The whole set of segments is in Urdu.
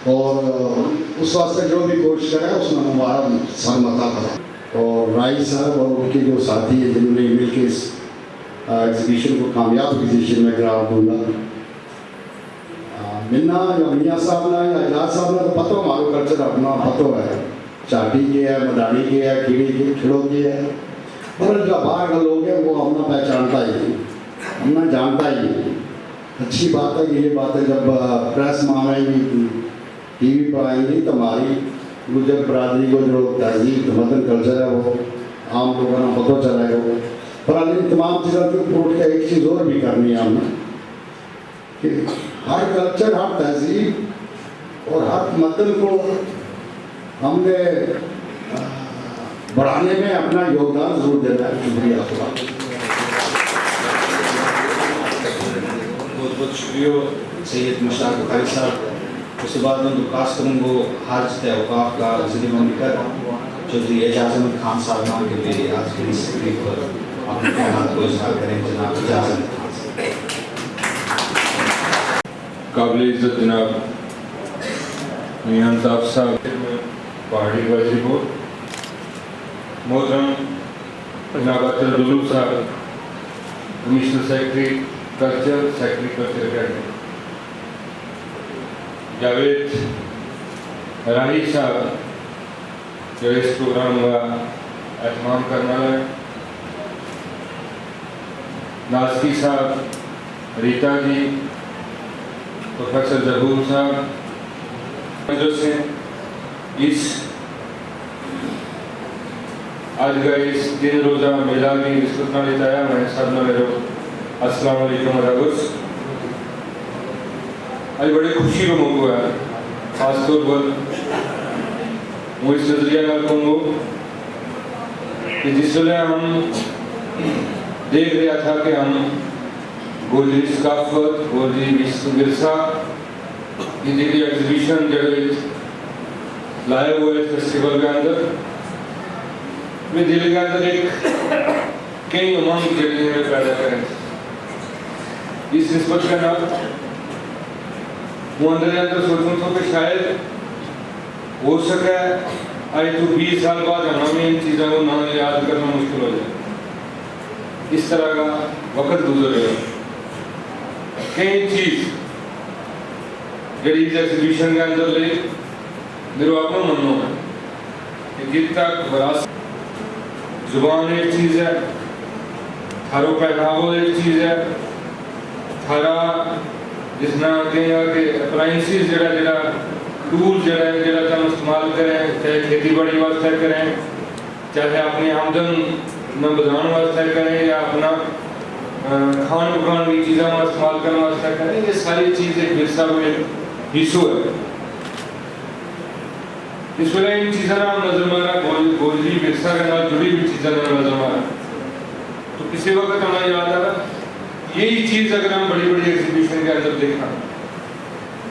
اور اس واسطے جو بھی کوشش کرے اس میں ہمارا سر متا کرے. اور رائی صاحب اور ان کے جو ساتھی ہیں جنہوں نے مل کے اس ایگزیبیشن کو کامیاب پوزیشن میں قرار دوں گا. منا یا میاں صاحب نے یا اجاز صاحب نے تو پتہ ہمارا کلچر اپنا پتہ ہے. چاٹی کے ہے, مدانی کے ہے, کھیڑی کے کھڑوں کے ہے, اور جو باہر کا لوگ ہیں وہ ہم نے پہچانتا ہی نہیں, ہم نے جانتا ہی نہیں. اچھی بات ہے کہ یہ بات ہے جب پریس میں آئیں گی, ٹی وی پر آئیں گی تو ہماری گجر برادری کو جو تہذیب مدن کلچر ہے وہ عام لوگوں نے پتہ چلے گا. پر ان تمام چیزوں کے اوپر اٹھ کے ایک چیز اور بھی کرنی ہے ہم نے کہ ہر کلچر, ہر تہذیب اور ہر مدن کو ہم نے بڑھانے میں اپنا یوگدان ضرور دینا ہے. شکریہ. بہت بہت شکریہ سید مشتاق بخاری صاحب. اس کے بعد میں درخواست کروں گا حاجت اوقاف کا وزیر مملکت چودھری اعجاز احمد خان صاحب کے لیے آج کی اس تقریب پر اپنے خیالات کو اظہار کریں. جناب اعجاز احمد خان صاحب. قابل عزت جناب میاں الطاف صاحب پہاڑی وزیر بورڈ, محترم جناب عبداللو صاحب commissioner secretary culture, secretary culture academy, Javed Rahi صاحب جو اس پروگرام کا اہتمام کرنا ہے, نازکی صاحب, ریتا جی, پروفیسر ظہور صاحب جو سے اس آج کا اس دن روزہ میلہ کی رسکت نہ لیتا ہے. میں سب نہ میرے السلام علیکم ورحمۃ. آج بڑے خوشی کا موقع ہے, خاص طور پر میں اس نظریہ نہ کہوں گا کہ جس وجہ ہم دیکھ رہا تھا کہ ہم گوجری ثقافت, گوجری ورثہ کی دیکھیے ایگزیبیشن جو لائے ہوئے فیسٹیول کے اندر میں دل کے اندر ایک کئی امنگ جڑی پیدا کریں. اس نسبت کا نام وہ اندر سوچوں تو کہ شاید ہو سکے آج تو 20 سال بعد ہمیں ان چیزوں کو نہ یاد کرنا مشکل ہو جائے. اس طرح کا وقت گزرے گا. کئی چیز جڑی اس ایگزیبیشن کے اندر لے میرے اپنا منو ہے کہ جب تک وراثت, زبان ایک چیز ہے, تھارو پہناوا ایک چیز ہے, تھارا جس نہ کہیں کہ اپلائنسز جڑا ٹول جڑا ہم استعمال کریں, چاہے کھیتی باڑی واسطے کریں, چاہے اپنی آمدن میں بڑھانے واسطے کریں, یا اپنا کھان پکان کی چیزوں میں استعمال کرنے واسطے کریں, یہ ساری چیز ایک ورثہ کو ایک حصہ ہے. اس وجہ ان چیزوں کا نظر مارا گوجری ورثہ کے ساتھ جڑی ہوئی چیزوں کا نظر مارا تو کسی وقت ہمیں یاد آ یہی چیز اگر ہم بڑی بڑی ایگزیبیشن کے اندر دیکھا,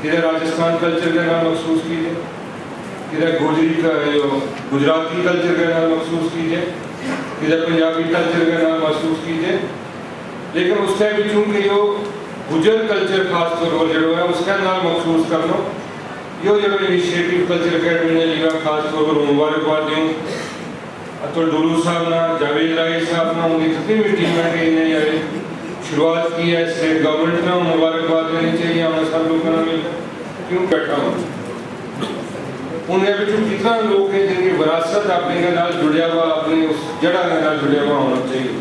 کدھر راجستھان کلچر کے نام مخصوص کیجیے, کدھر گوجری کا جو گجراتی کلچر کے نام مخصوص کیجیے, کدھر پنجابی کلچر کے نام مخصوص کیجیے. لیکن اس کے بھی چونکہ جو گجر کلچر خاص طور پر جو ہے اس کا نام مخصوص کر لو, یہ جو انیشیٹو کلچر اکیڈمی نے لیا, خاص طور پر مبارکباد دوں عبداللو صاحب نے, جاوید راہی صاحب نے, ان کی جتنی بھی ٹیم ہے کہ انہیں یہ شروعات کی ہے. اسٹیٹ گورنمنٹ نے مبارکباد دینی چاہیے. ہمیں سب لوگوں نے مل کیوں بیٹھا ہوں ان کے بچوں کتنا لوگ ہیں جن کی وراثت اپنے کے نال جڑیا ہوا, اپنے اس جڑا کے نال جڑیا ہوا ہونا چاہیے.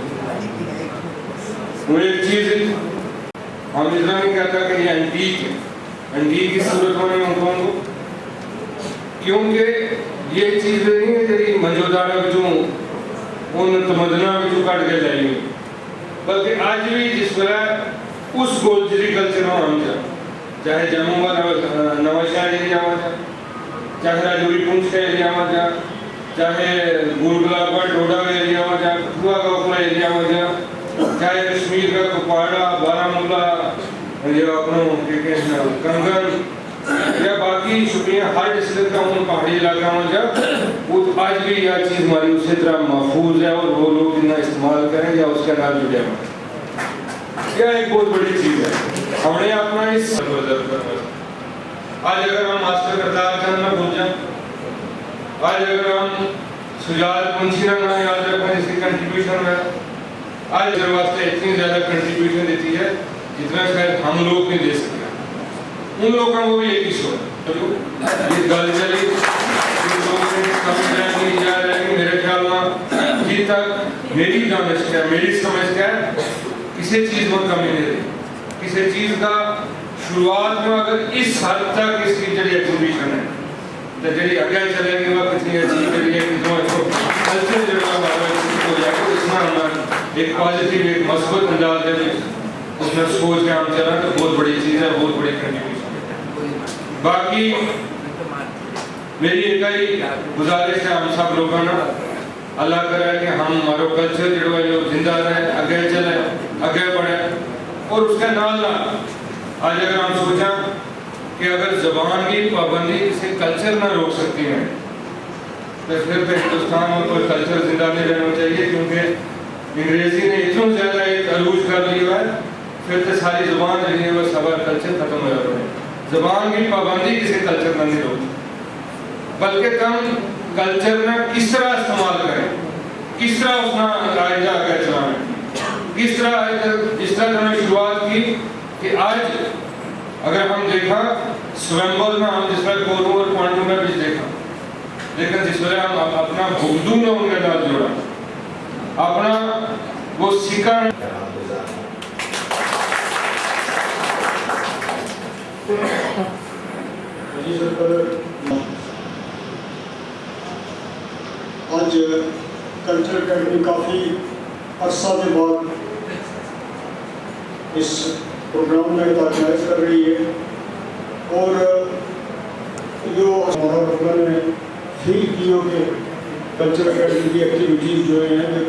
وہ ایک چیز ہم اتنا نہیں کہتا کہ یہ اینٹیک ہے, اینٹیک کی صورت میں نہیں ہوتا ہوں کیونکہ یہ چیز نہیں ہے جی موجودہ بچوں ان تمدنا بچوں کٹ کے جائیں گے, بلکہ آج بھی جس طرح اس گوجری کلچر میں ہم چاہے جموں کا نواں شہر ایریا میں جا, چاہے راجوری پونچھ کا ایریا میں جا, چاہے گولگلا کا ڈوڈا کا ایریا میں جا, کٹھوا کا اوپر ایریا میں جا, چاہے کشمیر کا کپواڑہ, بارہمولہ, یا اپنا کنگن یا باقی شکریہ ہر ڈسٹرکٹ کا ان پہاڑی علاقہ میں جا, وہ آج بھی یہ چیز ہماری اسی طرح محفوظ ہے اور وہ لوگ اتنا استعمال کریں یا اس کے نال جڑے ہیں. یہ ایک بہت بڑی چیز ہے. ہم نے اپنا اس آج اگر ہم ماسٹر کرتار چند نہ بھول جائیں, آج اگر ہم سجاد منشی نہ یاد رکھیں جس کی کنٹریبیوشن ہے, آج میرے واسطے اتنی زیادہ کنٹریبیوشن دیتی ہے جتنا شاید ہم لوگ نہیں دے سکتے. ان لوگوں کو بھی ایک ہی سوچ یہ گل چلی میرے خیال میں ابھی تک میری دانش کیا, میری سمجھ کیا ہے, کسی چیز میں کمی نہیں رہی. کسی چیز کا شروعات میں اگر اس حد تک اس کی جڑی ایگزیبیشن ہے تو جڑی اگے چلے گی وہ کتنی اچھی کری ہے, کلچر جڑا ہو جائے گا اس میں ہم ایک پازیٹیو ایک مثبت انداز ہے اس میں سوچ کے ہم چلا تو بہت بڑی چیز ہے, بہت بڑی کنٹریبیوشن ہے. باقی میری ایک ہی گزارش ہے ہم سب لوگوں نے, اللہ کرے کہ ہم ہمارا کلچر جو ہے جو زندہ رہے, آگے چلے, آگے بڑھے. اور اس کے نال آج اگر ہم سوچیں کہ اگر زبان کی پابندی کسی کلچر نہ روک سکتی ہے تو پھر تو ہندوستان میں کوئی کلچر زندہ نہیں رہنا چاہیے, کیونکہ انگریزی نے اتنا زیادہ ایک عروج کر لیا ہے پھر تو ساری زبان جو ہے وہ سب کلچر ختم ہو جاتا ہے. زبان کی پابندی کسی کلچر میں نہیں روکتی, بلکہ ہم کلچر میں کس طرح استعمال کریں, کس طرح اس میں قاعدہ آگے چلائیں, کس طرح جس طرح ہم نے شروعات کی کہ آج اگر ہم دیکھا سویمبل میں ہم جس طرح کورو اور پانڈو میں بھی دیکھا, لیکن جس طرح ہم اپنا بھگدو میں ان کے ساتھ جوڑا, اپنا وہ سکھا آج کلچر اکیڈمی کافی عرصہ کے بعد اس پروگرام میں تاکید کر رہی ہے, اور جو ہمارا پروگرام نے فیل کی ہو کہ کلچر اکیڈمی کی ایکٹیویٹیز جو ہیں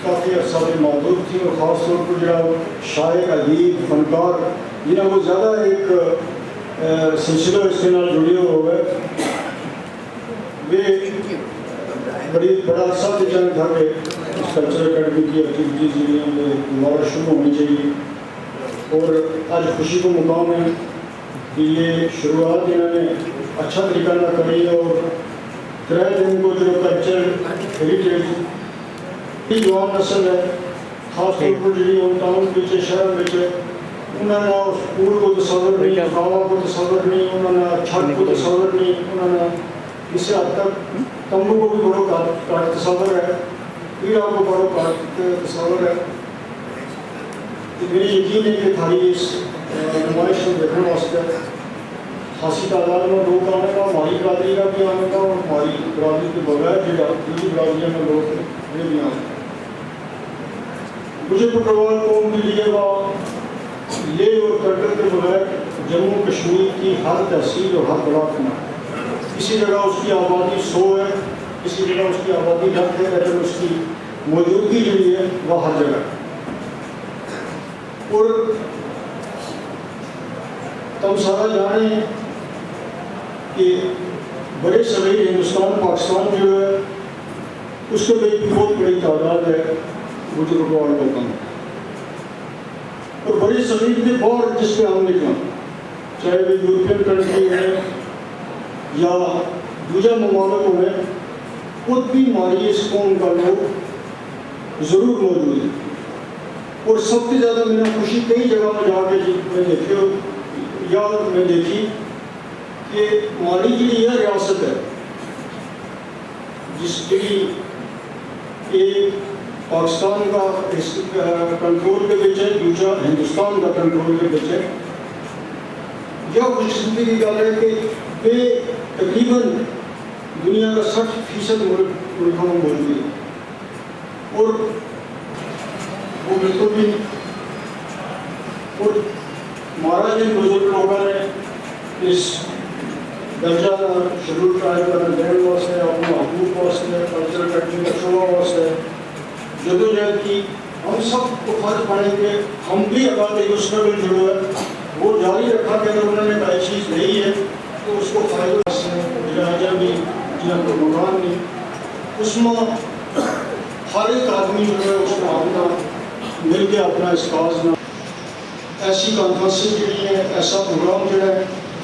کافی عرصہ میں موجود تھی, اور خاص طور پر جو شاعر, ادیب, فنکار جنہیں وہ زیادہ ایک سلسلہ اس کے نال جڑے ہوئے وہ بڑا عرصہ سے جان تھا کہ اس کلچر اکیڈمی کی ایکٹیویٹیز دوبارہ شروع ہونی چاہیے. اور آج خوشی کو مقام ہے کہ یہ شروعات انہوں نے اچھا طریقہ نہ کری, اور 3 دن کو جو کلچر ہیریٹیج جوان نسل ہے خاص طور پر جی ان ٹاؤن کے شہر میں انہوں نے اسکول کو تصور نہیں, کھاوا کو تصور نہیں, انہوں نے چھت کو تصور نہیں, انہوں نے اس حد تک تمبو کو بھی بڑا کاٹ تصور ہے, پیڑا کو بڑا کاٹ تصور ہے. میری یقین ہے کہ تھاری اس نمائش کو دیکھنے واسطے خاصی تعداد میں لوگ آنے کا, ہماری برادری کا بھی آنے کا, اور ہماری برادری کے بغیر جو دوسری برادریوں میں لوگ یہ بھی آنے. مجھے پٹوال قوم کے لیے لے اور کٹر کے بغیر جموں کشمیر کی ہر تحصیل اور ہر بلاک میں کسی جگہ اس کی آبادی 100 ہے, کسی جگہ اس کی آبادی 10 ہے, لیکن اس کی موجودگی جو ہے وہ ہر جگہ ہے. اور تم سارا جانیں کہ بڑے صغیر ہندوستان پاکستان جو ہے اس کے بھی بہت بڑی تعداد ہے بزرگوں اور لوگوں میں, اور بڑے صغیر کے باہر جس پہ ہم نکلا, چاہے وہ یورپین کنٹری ہے یا دوسرے ممالکوں میں, خود بھی ہماری اس قوم کا لوگ ضرور موجود ہے. اور سب سے زیادہ میں نے خوشی کئی جگہ میں جا کے میں دیکھے یا میں دیکھی کہ ہماری جی یہ ریاست ہے جس کی ایک پاکستان کا کنٹرول کے بچ ہے, دوسرا ہندوستان کا کنٹرول کے بچ ہے. یہ خوش قسمتی کی گل ہے کہ یہ تقریباً دنیا کا 60% ملکوں میں موجود ہے, اور وہ بالکل بھی. اور ہمارا جن بزرگ لوگوں نے اس درجہ شیڈول ٹرائب کا دین واسطے, اپنے حقوق واسطے, کلچر اکیڈمی کا شعبہ واسطے جدوجہد کی, ہم سب کو فرض پڑے کہ ہم بھی اگر اس کا جو ہے وہ جاری رکھا کہ اگر انہوں نے کوئی چیز نہیں ہے تو اس کو فائدہ سے جہاں بھی جہاں کو مکان نہیں, اس میں ہر ایک آدمی جو ہے اس کو اپنا مل کے اپنا اس کاز میں ایسی کانفرنسیں جڑی ہیں, ایسا پروگرام جڑا ہے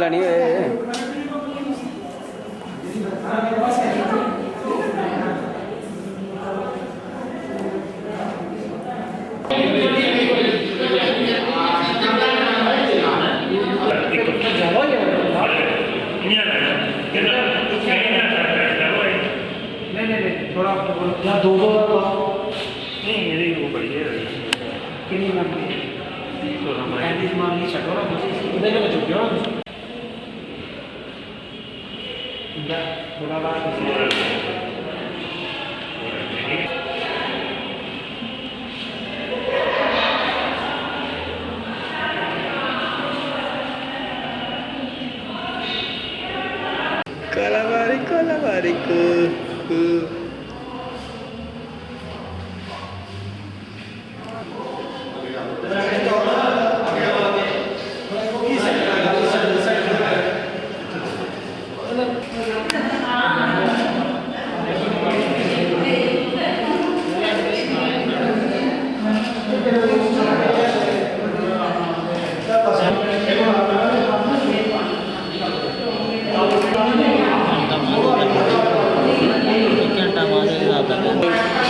ਲੈਣੀ ਓਏ